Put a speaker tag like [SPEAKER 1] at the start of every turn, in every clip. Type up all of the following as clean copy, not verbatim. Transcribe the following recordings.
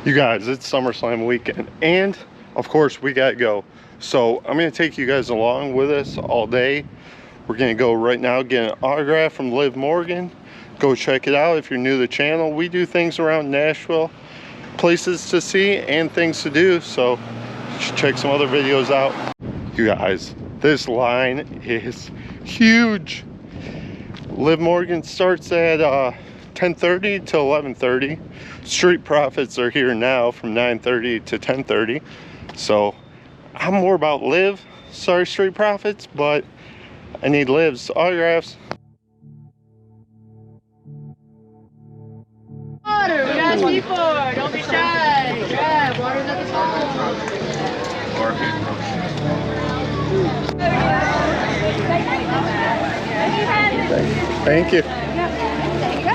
[SPEAKER 1] You guys, it's Summerslam weekend, and of course we gotta go. So I'm gonna take you guys along with us all day. We're gonna go right now get an autograph from Liv Morgan. Go check it out if you're new to the channel. We do things around Nashville, places to see and things to do, so you should check some other videos out. You guys, this line is huge. Liv Morgan starts at 10:30 to 11:30. Street Profits are here now from 9:30 to 10:30. So I'm more about Liv. Sorry, Street Profits, but I need Liv's autographs.
[SPEAKER 2] Water, we got C4. Don't be shy. Grab water's at the top.
[SPEAKER 1] Thank you.
[SPEAKER 2] There you go.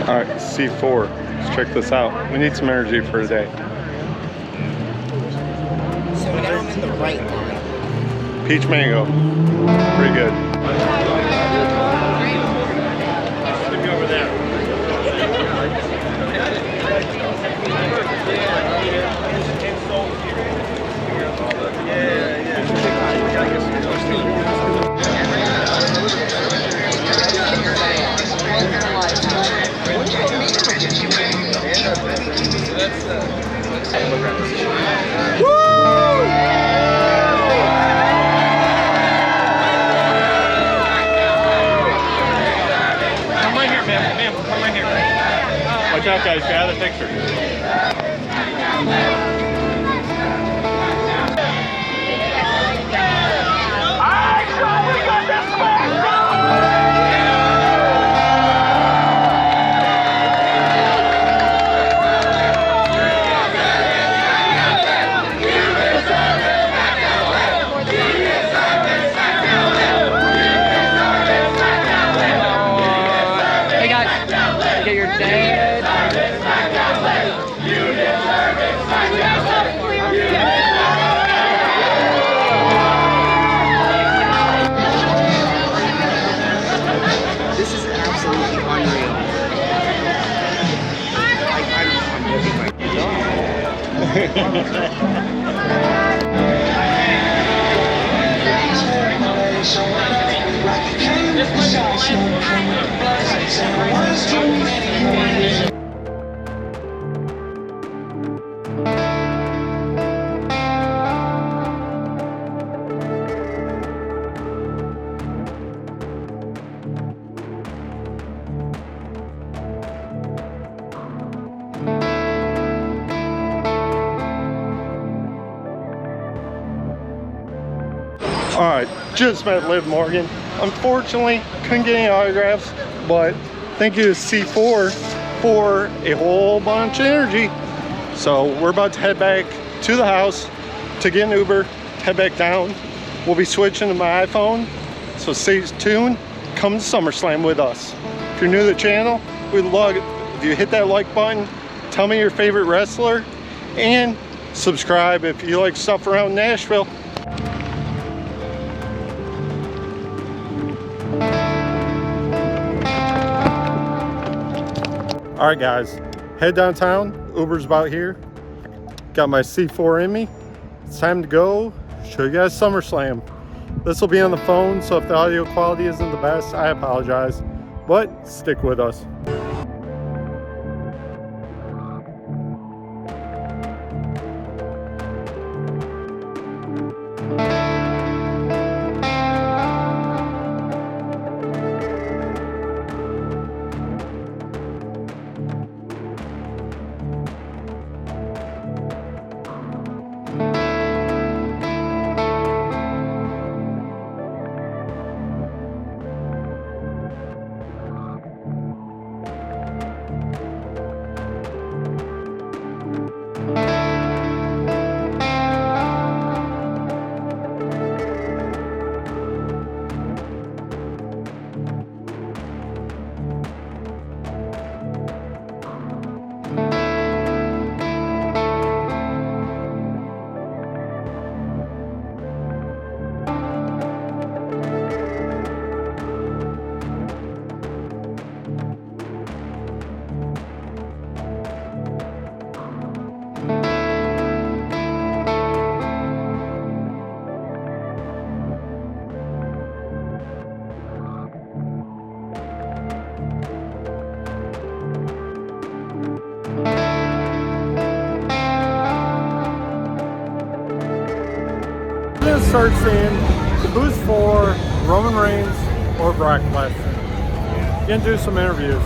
[SPEAKER 1] All right, C4. Let's check this out. We need some energy for today.
[SPEAKER 3] So now I'm in the right line.
[SPEAKER 1] Peach mango. Pretty good. Over there. Watch out, guys, got a picture.
[SPEAKER 2] Hey guys, get your dad.
[SPEAKER 3] This is absolutely unreal. I'm looking like
[SPEAKER 1] All right, just met Liv Morgan. Unfortunately, couldn't get any autographs, but thank you to C4 for a whole bunch of energy. So we're about to head back to the house to get an Uber, head back down. We'll be switching to my iPhone, so stay tuned. Come to SummerSlam with us. If you're new to the channel, we'd love it if you hit that like button, tell me your favorite wrestler, and subscribe if you like stuff around Nashville. All right, guys, head downtown. Uber's about here. Got my C4 in me. It's time to go show you guys SummerSlam. This will be on the phone, so if the audio quality isn't the best, I apologize, but stick with us.
[SPEAKER 4] searched in who's for Roman Reigns or Brock Lesnar. Gonna do some interviews.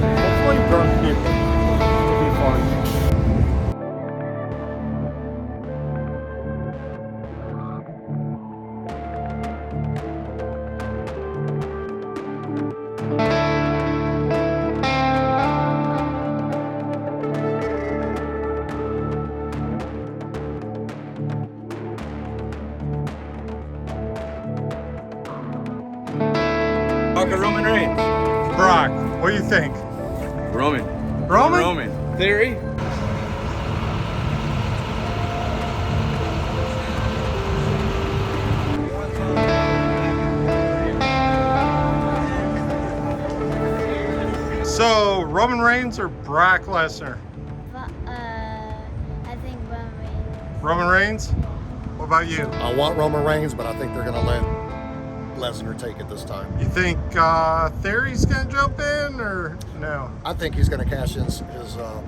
[SPEAKER 4] Hopefully drunk people. It'll be fun.
[SPEAKER 5] Roman Reigns.
[SPEAKER 1] Brock, what do you think?
[SPEAKER 5] Roman.
[SPEAKER 1] Roman?
[SPEAKER 5] Roman. Theory?
[SPEAKER 1] So, Roman Reigns or Brock Lesnar?
[SPEAKER 6] I think Roman Reigns.
[SPEAKER 1] Roman Reigns? What about you?
[SPEAKER 7] I want Roman Reigns, but I think they're going to let Lesnar take it this time.
[SPEAKER 1] You think Theory's going to jump in or no?
[SPEAKER 7] I think he's going to cash in his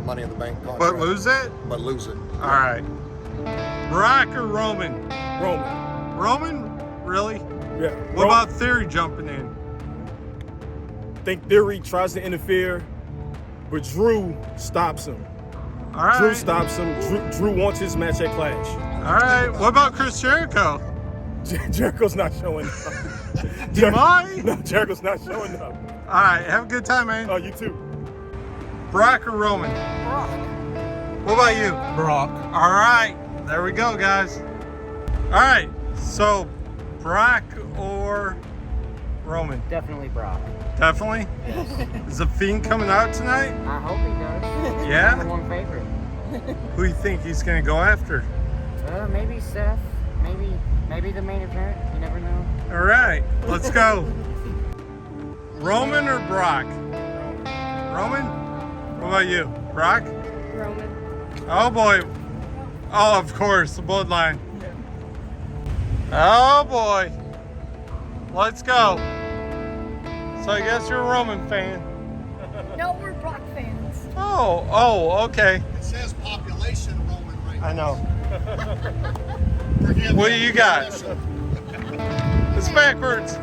[SPEAKER 7] Money in the Bank contract.
[SPEAKER 1] But lose it?
[SPEAKER 7] But lose it.
[SPEAKER 1] All right. Brock or Roman?
[SPEAKER 4] Roman.
[SPEAKER 1] Roman? Really?
[SPEAKER 4] Yeah.
[SPEAKER 1] What about Theory jumping in?
[SPEAKER 4] I think Theory tries to interfere, but Drew stops him.
[SPEAKER 1] All right.
[SPEAKER 4] Drew stops him. Drew wants his match at Clash.
[SPEAKER 1] All right. What about Chris Jericho?
[SPEAKER 4] Jericho's not showing up.
[SPEAKER 1] No,
[SPEAKER 4] Jericho's not showing up.
[SPEAKER 1] All right. Have a good time, man.
[SPEAKER 4] Oh, you too.
[SPEAKER 1] Brock or Roman?
[SPEAKER 3] Brock.
[SPEAKER 1] What about you?
[SPEAKER 5] Brock.
[SPEAKER 1] All right. There we go, guys. All right. So, Brock or Roman?
[SPEAKER 3] Definitely Brock.
[SPEAKER 1] Definitely? Is the Fiend coming out tonight?
[SPEAKER 3] I hope he does.
[SPEAKER 1] Yeah?
[SPEAKER 3] Number one favorite.
[SPEAKER 1] Who do you think he's going to go after?
[SPEAKER 3] Maybe Seth. Maybe the main event. You never know.
[SPEAKER 1] All right. Let's go. Roman or Brock? Roman? What about you? Brock?
[SPEAKER 6] Roman.
[SPEAKER 1] Oh, boy. Oh, of course. The bloodline. Oh, boy. Let's go. So I guess you're a Roman fan.
[SPEAKER 6] No, we're Brock fans.
[SPEAKER 1] Oh, okay.
[SPEAKER 7] It says population Roman right
[SPEAKER 1] I know.
[SPEAKER 7] now.
[SPEAKER 1] What do you got? It's backwards.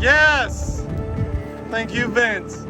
[SPEAKER 1] Yes. Thank you, Vince.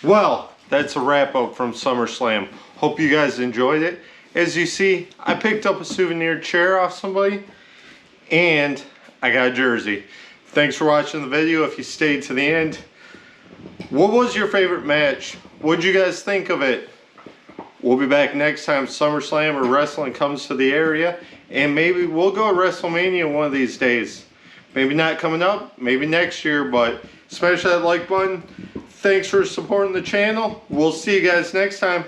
[SPEAKER 1] Well, that's a wrap up from SummerSlam. Hope you guys enjoyed it. As you see, I picked up a souvenir chair off somebody, and I got a jersey. Thanks for watching the video. If you stayed to the end, what was your favorite match? What'd you guys think of it? We'll be back next time SummerSlam or wrestling comes to the area, and maybe we'll go to WrestleMania one of these days. Maybe not coming up, maybe next year, but smash that like button. Thanks for supporting the channel. We'll see you guys next time.